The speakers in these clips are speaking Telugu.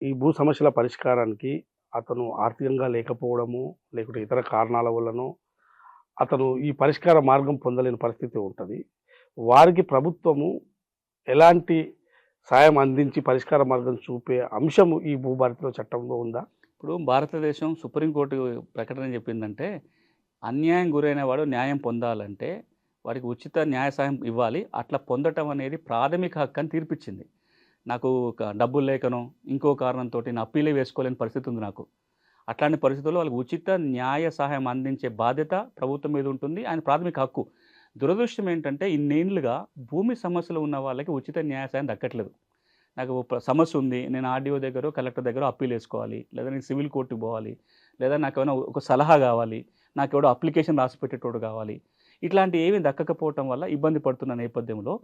ఈ భూ సమస్యల పరిష్కారానికి అతను ఆర్థికంగా లేకపోవడము, లేకుంటే ఇతర కారణాల వల్లనో, అతను ఈ పరిష్కార మార్గం పొందలేని పరిస్థితి ఉంటది. వారికి ప్రభుత్వము ఎలాంటి సాయం అందించి పరిష్కార మార్గం చూపే అంశము ఈ భూభారతిలో చట్టంలో ఉందా? ఇప్పుడు భారతదేశం సుప్రీంకోర్టు ప్రకటన చెప్పిందంటే, అన్యాయం గురైన వాడు న్యాయం పొందాలంటే, వారికి ఉచిత న్యాయ సహాయం ఇవ్వాలి. అట్లా పొందటం అనేది ప్రాథమిక హక్కు అని తీర్పిచ్చింది. నాకు డబ్బులు లేకనో, ఇంకో కారణంతోటి నేను అప్పీలే వేసుకోలేని పరిస్థితి ఉంది నాకు. అట్లాంటి పరిస్థితుల్లో వాళ్ళకి ఉచిత న్యాయ సహాయం అందించే బాధ్యత ప్రభుత్వం మీద ఉంటుంది. ఆయన ప్రాథమిక హక్కు. దురదృష్టం ఏంటంటే, ఇన్నేండ్లుగా భూమి సమస్యలు ఉన్న వాళ్ళకి ఉచిత న్యాయ సహాయం దక్కట్లేదు. నాకు సమస్య ఉంది. నేను ఆర్‌డీఓ దగ్గరో, కలెక్టర్ దగ్గరో అప్పీల్ ఏసుకోవాలి. లేదా నేను సివిల్ కోర్ట్‌కి పోవాలి. లేదా నాకేమైనా ఒక సలహా గావాలి. నాకెవడో అప్లికేషన్ రాసి పెట్టేటోడు గావాలి. ఇట్లాంటివి ఏమీ దక్కకపోవటం వల్ల ఇబ్బంది పడుతున్న నేపథ్యంలో,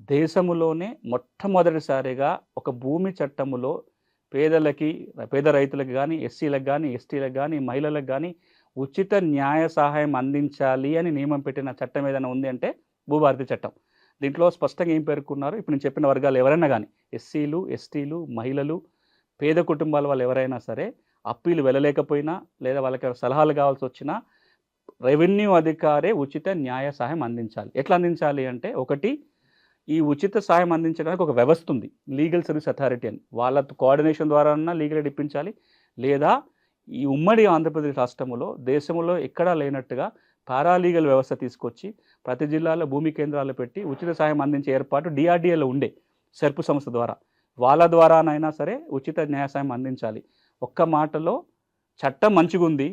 దేశంలోనే మొట్టమొదటిసారిగా ఒక భూమి చట్టములో పేదలకి, పేద రైతులకు గానీ, ఎస్సీలకు గానీ, ఎస్టీలకు గానీ, మహిళలకు గానీ ఉచిత న్యాయ సహాయం అందించాలి అని నియమం పెట్టిన చట్టం ఏదైనా ఉంది అంటే భూభారతి చట్టం. దీంట్లో స్పష్టంగా ఏం పేర్కొన్నారు, ఇప్పుడు నేను చెప్పిన వర్గాలు ఎవరైనా గానీ, ఎస్సీలు, ఎస్టీలు, మహిళలు, పేద కుటుంబాల వాళ్ళు ఎవరైనా సరే అప్పీలు వెళ్ళలేకపోయినా, లేదా వాళ్ళకి సలహాలు కావాల్సొచ్చినా రెవెన్యూ అధికారే ఉచిత న్యాయ సహాయం అందించాలి. ఎట్లా అందించాలి అంటే, ఒకటి, ఈ ఉచిత సహాయం అందించడానికి ఒక వ్యవస్థ ఉంది. లీగల్ సర్వీస్ అథారిటీ అని. వాళ్ళ కోఆర్డినేషన్ ద్వారాన్నా లీగల్ ఎయిడ్ ఇప్పించాలి. లేదా ఈ ఉమ్మడి ఆంధ్రప్రదేశ్ రాష్ట్రంలో దేశంలో ఎక్కడా లేనట్టుగా పారాలీగల్ వ్యవస్థ తీసుకొచ్చి ప్రతి జిల్లాలో భూమి కేంద్రాలు పెట్టి ఉచిత సహాయం అందించే ఏర్పాటు డిఆర్‌డీఏలో ఉండే సెర్ప్ సంస్థ ద్వారా. వాళ్ళ ద్వారానైనా సరే ఉచిత న్యాయ సహాయం అందించాలి. ఒక్క మాటలో చట్టం మంచిగుంది,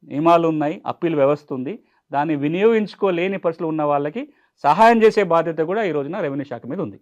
నియమాలున్నాయి, అప్పీల్ వ్యవస్థ ఉంది. దాన్ని వినియోగించుకోలేని పరిస్థితులు ఉన్న వాళ్ళకి సహాయం చేసే బాధ్యత కూడా ఈ రోజున రెవెన్యూ శాఖ మీద ఉంది.